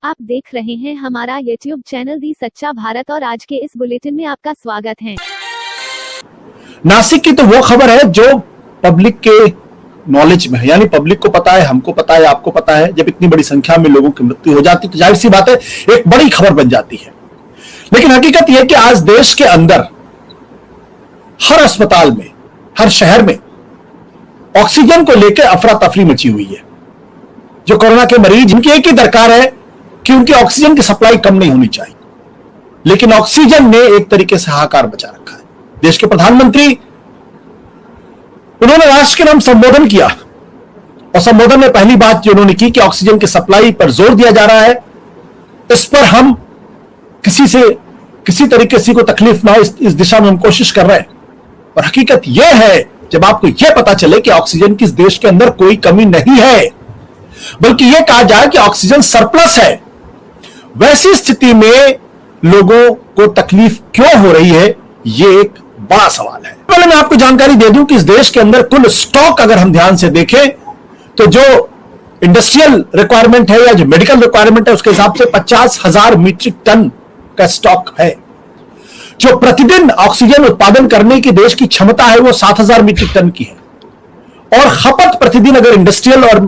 आप देख रहे हैं हमारा YouTube चैनल दी सच्चा भारत और आज के इस बुलेटिन में आपका स्वागत है। नासिक की तो वो खबर है जो पब्लिक के नॉलेज में है, यानी पब्लिक को पता है, हमको पता है, आपको पता है। जब इतनी बड़ी संख्या में लोगों की मृत्यु हो जाती तो जाहिर सी बात है एक बड़ी खबर बन जाती है। लेकिन हकीकत यह कि आज देश के अंदर हर अस्पताल में, हर शहर में ऑक्सीजन को लेकर अफरा तफरी मची हुई है। जो कोरोना के मरीज, इनकी एक ही दरकार है कि उनकी ऑक्सीजन की सप्लाई कम नहीं होनी चाहिए, लेकिन ऑक्सीजन ने एक तरीके से हाहाकार मचा रखा है। देश के प्रधानमंत्री, उन्होंने राष्ट्र के नाम संबोधन किया और संबोधन में पहली बात जो उन्होंने की कि ऑक्सीजन की सप्लाई पर जोर दिया जा रहा है। इस पर हम किसी तरीके से को तकलीफ ना हो, इस दिशा में हम कोशिश कर रहे हैं। और हकीकत यह है, जब आपको यह पता चले कि ऑक्सीजन की इस देश के अंदर कोई कमी नहीं है, बल्कि यह कहा जाए कि ऑक्सीजन सरप्लस है, वैसी स्थिति में लोगों को तकलीफ क्यों हो रही है, यह एक बड़ा सवाल है। पहले मैं आपको जानकारी दे दूं कि इस देश के अंदर कुल स्टॉक अगर हम ध्यान से देखें तो जो इंडस्ट्रियल रिक्वायरमेंट है या जो मेडिकल रिक्वायरमेंट है उसके हिसाब से 50,000 मीट्रिक टन का स्टॉक है। जो प्रतिदिन ऑक्सीजन उत्पादन करने की देश की क्षमता है वो 7,000 मीट्रिक टन की है और खपत प्रतिदिन अगर इंडस्ट्रियल और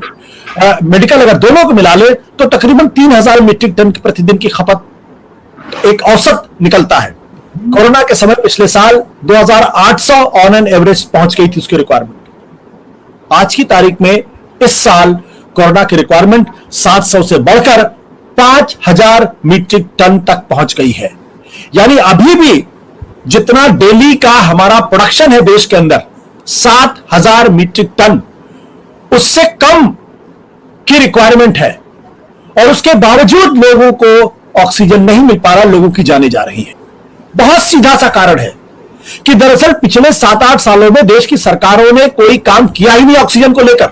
मेडिकल अगर दोनों को मिला ले तो तकरीबन 3,000 मीट्रिक टन की प्रतिदिन की खपत एक औसत निकलता है। कोरोना के समय पिछले साल 2,800 ऑन एन एवरेज पहुंच गई थी उसकी रिक्वायरमेंट। आज की तारीख में इस साल कोरोना की रिक्वायरमेंट 700 से बढ़कर 5,000 मीट्रिक टन तक पहुंच गई है। यानी अभी भी जितना डेली का हमारा प्रोडक्शन है देश के अंदर 7,000 मीट्रिक टन, उससे कम की रिक्वायरमेंट है और उसके बावजूद लोगों को ऑक्सीजन नहीं मिल पा रहा, लोगों की जाने जा रही है। बहुत सीधा सा कारण है कि दरअसल पिछले 7-8 सालों में देश की सरकारों ने कोई काम किया ही नहीं ऑक्सीजन को लेकर।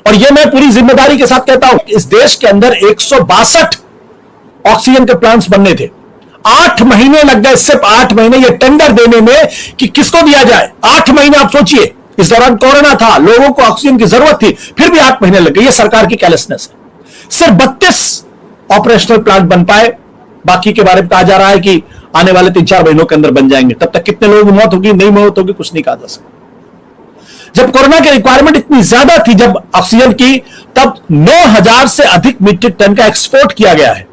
और यह मैं पूरी जिम्मेदारी के साथ कहता हूं, इस देश के अंदर 162 ऑक्सीजन के प्लांट्स बनने थे। 8 महीने लग गए, सिर्फ 8 महीने ये टेंडर देने में कि किसको दिया जाए। 8 महीने आप सोचिए, इस दौरान कोरोना था, लोगों को ऑक्सीजन की जरूरत थी, फिर भी 8 महीने लग गए। ये सरकार की केयरलेसनेस है। सिर्फ 32 ऑपरेशनल प्लांट बन पाए, बाकी के बारे में कहा जा रहा है कि आने वाले 3-4 महीनों के अंदर बन जाएंगे। तब तक कितने लोगों की मौत होगी, नहीं मौत होगी, कुछ नहीं कहा जा सकता। जब कोरोना की रिक्वायरमेंट इतनी ज्यादा थी जब ऑक्सीजन की, तब 9,000 से अधिक मीट्रिक टन का एक्सपोर्ट किया गया है,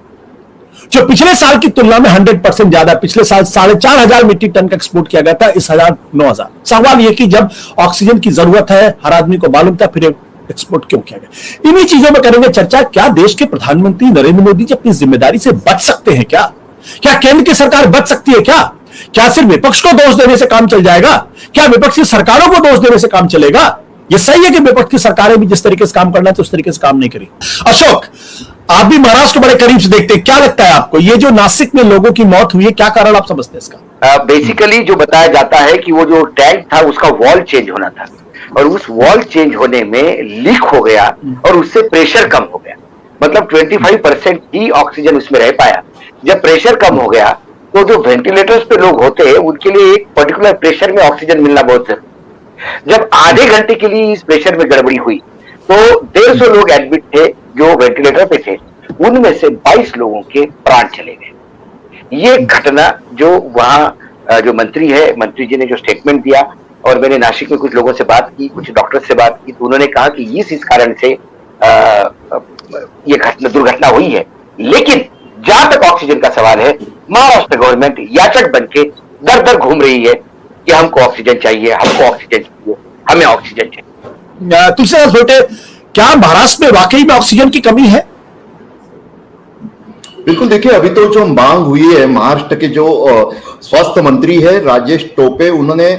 जो पिछले साल की तुलना में 100% ज्यादा। पिछले साल 4,500 मीट्रिक टन का एक्सपोर्ट किया गया था, इस 9,000। सवाल यह कि जब ऑक्सीजन की जरूरत है, हर आदमी को मालूम था, फिर एक्सपोर्ट क्यों किया गया। इन्हीं चीजों में करेंगे चर्चा। क्या देश के प्रधानमंत्री नरेंद्र मोदी जी अपनी जिम्मेदारी से बच सकते हैं? क्या केंद्र की सरकार बच सकती है? क्या सिर्फ विपक्ष को दोष देने से काम चल जाएगा? क्या विपक्ष की सरकारों को दोष देने से काम चलेगा? यह सही है कि विपक्ष की सरकारें भी जिस तरीके से काम करना है तो उस तरीके से काम नहीं करी। अशोक, आप भी महाराष्ट्र को बड़े करीब से देखते हैं, क्या लगता है आपको ये जो नासिक में लोगों की मौत हुई है, क्या कारण आप समझते हैं इसका? बेसिकली जो बताया जाता है कि वो जो टैंक था उसका वॉल चेंज होना था और उस वॉल चेंज होने में लीक हो गया और उससे प्रेशर कम हो गया। मतलब 25% ही ऑक्सीजन उसमें रह पाया। जब प्रेशर कम हो गया तो जो वेंटिलेटर्स पे लोग होते हैं उनके लिए एक पर्टिकुलर प्रेशर में ऑक्सीजन मिलना बहुत जरूरी। जब आधे घंटे के लिए इस प्रेशर में गड़बड़ी हुई तो 150 लोग एडमिट थे जो वेंटिलेटर पे थे, उनमें से 22 लोगों के प्राण चले गए। ये घटना जो वहां जो मंत्री जी ने जो स्टेटमेंट दिया, और मैंने नासिक में कुछ लोगों से बात की, कुछ डॉक्टर से बात की, तो उन्होंने कहा कि इस कारण से ये दुर्घटना हुई है। लेकिन जहां तक ऑक्सीजन का सवाल है, महाराष्ट्र गवर्नमेंट याचक बन के दर दर घूम रही है कि हमको ऑक्सीजन चाहिए, हमें ऑक्सीजन चाहिए। तुलसीदास भोटे, क्या महाराष्ट्र में वाकई में ऑक्सीजन की कमी है? बिल्कुल, देखिए अभी तो जो मांग हुई है, महाराष्ट्र के जो स्वास्थ्य मंत्री है राजेश टोपे, उन्होंने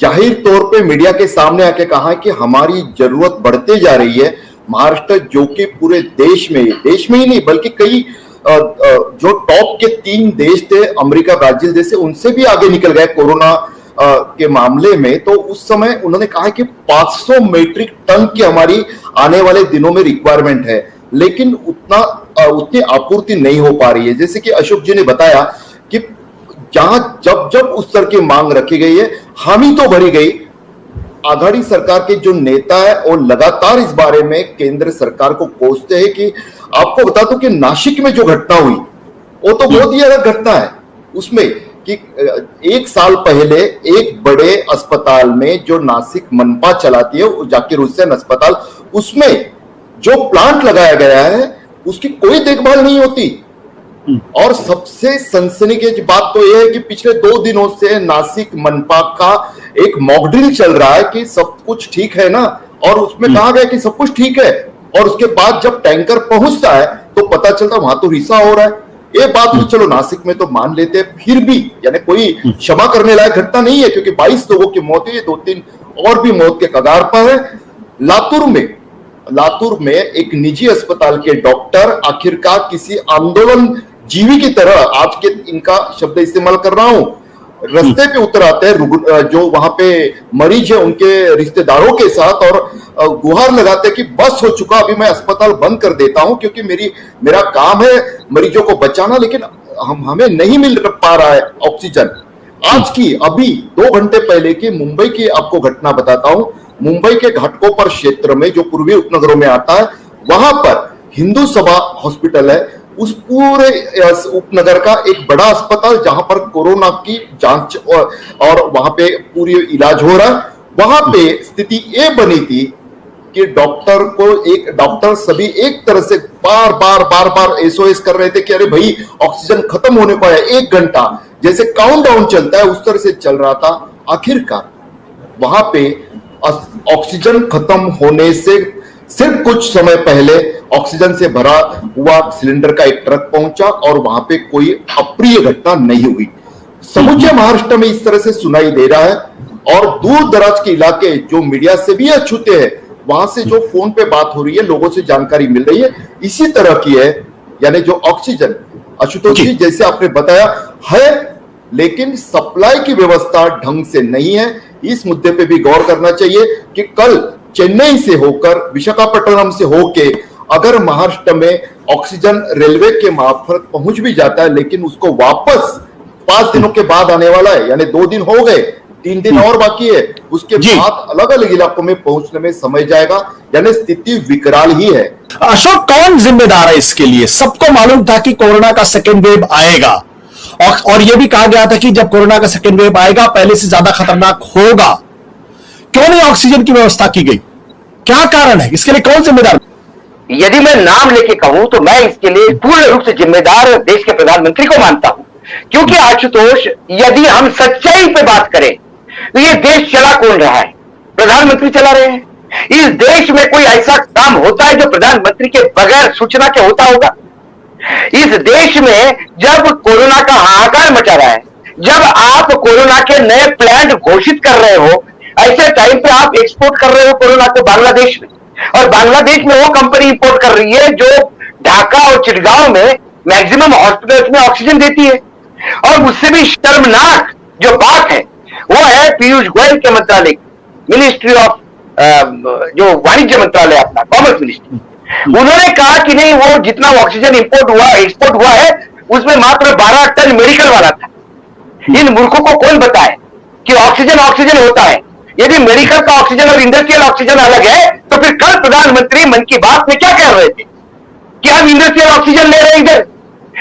जाहिर तौर पे मीडिया के सामने आके कहा कि हमारी जरूरत बढ़ते जा रही है। महाराष्ट्र जो कि पूरे देश में ही नहीं बल्कि कई जो टॉप के 3 देश थे, अमेरिका, ब्राजील जैसे, उनसे भी आगे निकल गए कोरोना के मामले में। तो उस समय उन्होंने कहा कि 500 मीट्रिक टन की हमारी आने वाले दिनों में रिक्वायरमेंट है, लेकिन उतनी आपूर्ति नहीं हो पा रही है। जैसे कि अशोक जी ने बताया कि जहां जब उस तरह की मांग रखी गई है, हामी तो भरी गई, आघाड़ी सरकार के जो नेता है और लगातार इस बारे में केंद्र सरकार को कोसते हैं कि आपको बता दूं कि नासिक में जो घटना हुई वो तो बहुत ही अलग घटना है। उसमें कि 1 साल पहले एक बड़े अस्पताल में जो नासिक मनपा चलाती है जाकिर हुसैन अस्पताल, उसमें जो प्लांट लगाया गया है उसकी कोई देखभाल नहीं होती। और सबसे सनसनीखेज बात तो यह है कि पिछले 2 दिनों से नासिक मनपा का एक मॉक ड्रिल चल रहा है कि सब कुछ ठीक है ना, और उसमें कहा गया कि सब कुछ ठीक है, और उसके बाद जब टैंकर पहुंचता है तो पता चलता वहां तो रिसा हो रहा है। ये बात तो चलो नासिक में तो मान लेते हैं, फिर भी यानी कोई क्षमा करने लायक घटना नहीं है, क्योंकि 22 लोगों की मौत हुई है, 2-3 और भी मौत के कगार पर है। लातूर में एक निजी अस्पताल के डॉक्टर आखिरकार किसी आंदोलन जीवी की तरह, आज के इनका शब्द इस्तेमाल कर रहा हूं, रास्ते पे उतर आते हैं जो वहां पे मरीज है उनके रिश्तेदारों के साथ, और गुहार लगाते हैं कि बस हो चुका, अभी मैं अस्पताल बंद कर देता हूं क्योंकि मेरा काम है मरीजों को बचाना, लेकिन हमें नहीं मिल पा रहा है ऑक्सीजन। आज की अभी 2 घंटे पहले की मुंबई की आपको घटना बताता हूं। मुंबई के घाटकोपर क्षेत्र में जो पूर्वी उपनगरों में आता है, वहां पर हिंदू सभा हॉस्पिटल है, उस पूरे उपनगर का एक बड़ा अस्पताल जहां पर कोरोना की जांच और वहां पे पूरी इलाज हो रहा है। वहां पे स्थिति ये बनी थी कि डॉक्टर सभी एक तरह से बार बार एसओएस कर रहे थे कि अरे भाई ऑक्सीजन खत्म होने को है, 1 घंटा जैसे काउंटडाउन चलता है उस तरह से चल रहा था। आखिरकार वहां पे ऑक्सीजन खत्म होने से सिर्फ कुछ समय पहले ऑक्सीजन से भरा हुआ सिलेंडर का एक ट्रक पहुंचा और वहां पे कोई अप्रिय घटना नहीं हुई। समूचे महाराष्ट्र में इस तरह से सुनाई दे रहा है, और दूर दराज के इलाके जो मीडिया से भी अछूते हैं, वहां से जो फोन पे बात हो रही है, लोगों से जानकारी मिल रही है, इसी तरह की है। यानी जो ऑक्सीजन, आशुतोष जी जैसे आपने बताया है, लेकिन सप्लाई की व्यवस्था ढंग से नहीं है। इस मुद्दे पे भी गौर करना चाहिए कि कल चेन्नई से होकर विशाखापट्टनम से होके अगर महाराष्ट्र में ऑक्सीजन रेलवे के मार्फत पहुंच भी जाता है, लेकिन उसको वापस 5 दिनों के बाद आने वाला है, यानी 2 दिन हो गए, 3 दिन और बाकी है, उसके बाद अलग अलग इलाकों में पहुंचने में समय जाएगा, यानी स्थिति विकराल ही है। अशोक, कौन जिम्मेदार है इसके लिए? सबको मालूम था कि कोरोना का सेकेंड वेव आएगा, और यह भी कहा गया था कि जब कोरोना का सेकेंड वेव आएगा पहले से ज्यादा खतरनाक होगा। क्यों नहीं ऑक्सीजन की व्यवस्था की गई? क्या कारण है? इसके लिए कौन जिम्मेदार? यदि मैं नाम लेके कहूं तो मैं इसके लिए पूर्ण रूप से जिम्मेदार देश के प्रधानमंत्री को मानता हूं, क्योंकि आशुतोष, यदि हम सच्चाई पे बात करें तो ये देश चला कौन रहा है? प्रधानमंत्री चला रहे हैं। इस देश में कोई ऐसा काम होता है जो प्रधानमंत्री के बगैर सूचना के होता होगा? इस देश में जब कोरोना का हाहाकार मचा रहा है, जब आप कोरोना के नए प्लान घोषित कर रहे हो, ऐसे टाइम पे आप एक्सपोर्ट कर रहे हो कोरोना को बांग्लादेश में, और बांग्लादेश में वो कंपनी इंपोर्ट कर रही है जो ढाका और चिटगांव में मैक्सिमम हॉस्पिटल्स में ऑक्सीजन देती है। और उससे भी शर्मनाक जो बात है वो है पीयूष गोयल के मंत्रालय, मिनिस्ट्री ऑफ जो वाणिज्य मंत्रालय अपना, कॉमर्स मिनिस्ट्री, उन्होंने कहा कि नहीं, वो जितना ऑक्सीजन इंपोर्ट हुआ एक्सपोर्ट हुआ है उसमें मात्र 12 टन मेडिकल वाला था। इन मूर्खों को कौन बताए कि ऑक्सीजन होता है? यदि मेडिकल का ऑक्सीजन और इंडस्ट्रियल ऑक्सीजन अलग है तो फिर कल प्रधानमंत्री मन की बात में क्या कह रहे थे कि हम इंडस्ट्रियल ऑक्सीजन ले रहे हैं इधर,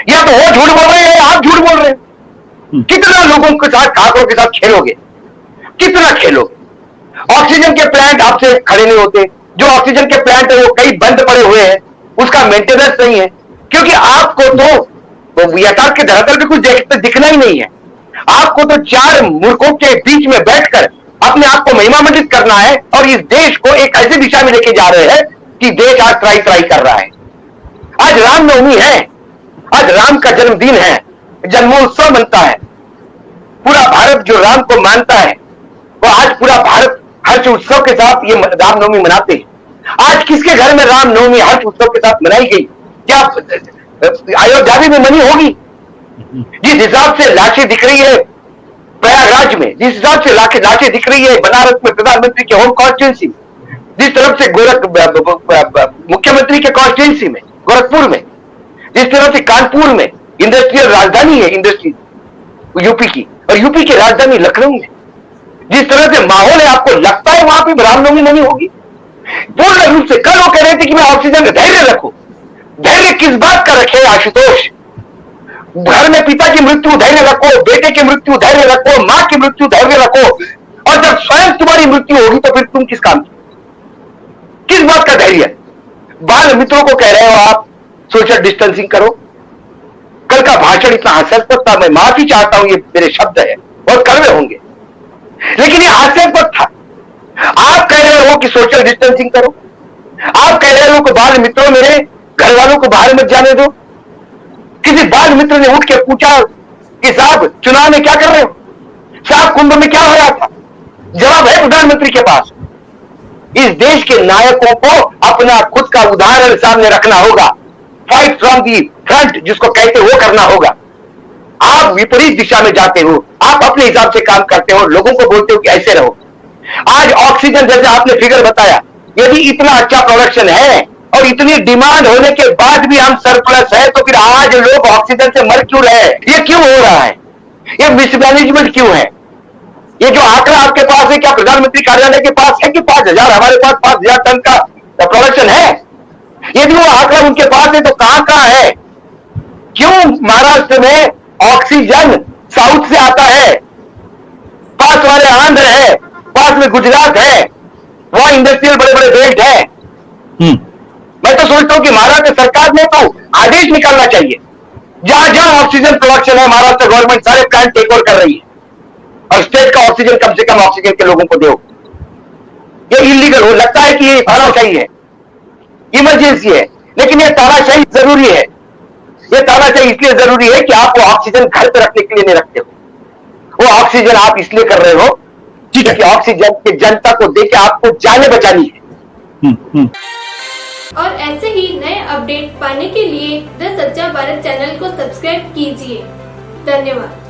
या तो वो झूठ बोल रहे हैं या आप झूठ बोल रहे हैं। कितना लोगों के साथ आंकड़ों के साथ खेलोगे? कितना खेलोगे? ऑक्सीजन के प्लांट आपसे खड़े नहीं होते, जो ऑक्सीजन के प्लांट है वो कई बंद पड़े हुए हैं, उसका मेंटेनेंस नहीं है, क्योंकि आपको तो यथार्थ के धरातल पे कुछ दिखना ही नहीं है। आपको तो 4 मूर्खों के बीच में बैठकर अपने आप को महिमामंडित करना है, और इस देश को एक ऐसी दिशा में लेके जा रहे हैं कि देश आज त्राही कर रहा है। आज रामनवमी है, आज राम का जन्मदिन है, जन्मोत्सव मनता है। पूरा भारत जो राम को मानता है वो आज पूरा भारत हर्ष उत्सव के साथ ये रामनवमी मनाते हैं। आज किसके घर में रामनवमी हर्ष उत्सव के साथ मनाई गई? क्या अयोध्या में मनी होगी? जिस हिसाब से लाशें दिख रही है प्रयागराज में, जिस हिसाब से लाशें दिख रही है बनारस में प्रधानमंत्री के होम कॉन्स्टिट्यूंसी, जिस तरफ से मुख्यमंत्री के कॉन्स्टिट्यूंसी में गोरखपुर में, जिस तरह से कानपुर में इंडस्ट्रियल राजधानी है इंडस्ट्री यूपी की, और यूपी की राजधानी लखनऊ में, जिस तरह से माहौल है, आपको लगता है वहां पे रामनवमी नहीं होगी? पूर्ण रूप से कल वो कह रहे थे कि मैं ऑक्सीजन का धैर्य रखूं। धैर्य किस बात का रखे आशुतोष? घर में पिता की मृत्यु धैर्य रखो, बेटे की मृत्यु धैर्य रखो, मां की मृत्यु धैर्य रखो, और जब स्वयं तुम्हारी मृत्यु होगी तो फिर तुम किस काम की? किस बात का धैर्य? बाल मित्रों को कह रहे हो आप सोशल डिस्टेंसिंग करो। कल का भाषण इतना हास्यास्पद था, मैं माफी चाहता हूं, ये मेरे शब्द है और कड़वे होंगे, लेकिन ये हास्यास्पद था। आप कह रहे हो कि सोशल डिस्टेंसिंग करो, आप कह रहे हो कि बाल मित्रों मेरे घर वालों को बाहर मत जाने दो। किसी बाल मित्र ने उठ के पूछा कि साहब चुनाव में क्या कर रहे हो, साहब कुंभ में क्या हो रहा था? जवाब है प्रधानमंत्री के पास। इस देश के नायकों को अपना खुद का उदाहरण सामने रखना होगा। फाइट फ्रॉम दी फ्रंट जिसको कहते वो करना होगा। आप विपरीत दिशा में जाते हो, आप अपने हिसाब से काम करते हो, लोगों को बोलते हो कि ऐसे रहो। आज ऑक्सीजन जैसे आपने फिगर बताया, यदि इतना अच्छा प्रोडक्शन है और इतनी डिमांड होने के बाद भी हम सरप्लस है, तो फिर आज लोग ऑक्सीजन से मर क्यों रहे? ये क्यों हो रहा है? ये मिसमैनेजमेंट क्यों है? ये जो आंकड़ा आपके पास है, क्या प्रधानमंत्री कार्यालय के पास है कि 5,000? हमारे पास 5,000 टन का प्रोडक्शन है। यदि वो आंकड़ा उनके पास है तो कहां है? क्यों महाराष्ट्र में ऑक्सीजन साउथ से आता है? पास वाले आंध्र है, पास में गुजरात है, वहां इंडस्ट्रियल बड़े बड़े बेल्ट है। मैं तो सोचता हूं कि महाराष्ट्र सरकार ने तो आदेश निकालना चाहिए, जहां जहां ऑक्सीजन प्रोडक्शन है महाराष्ट्र गवर्नमेंट सारे प्लांट टेक ओवर कर रही है और स्टेट का ऑक्सीजन कम से कम ऑक्सीजन के लोगों को दो। ये इलीगल हो लगता है कि ये तानाशाही है, इमरजेंसी है, लेकिन ये तानाशाही जरूरी है। ये तानाशाही इसलिए जरूरी है कि आप वो ऑक्सीजन घर पे रखने के लिए नहीं रखते हो। वो ऑक्सीजन आप इसलिए कर रहे हो कि ऑक्सीजन की जनता को देके आपको जाने बचानी है। और ऐसे ही नए अपडेट पाने के लिए द सच्चा भारत चैनल को सब्सक्राइब कीजिए। धन्यवाद।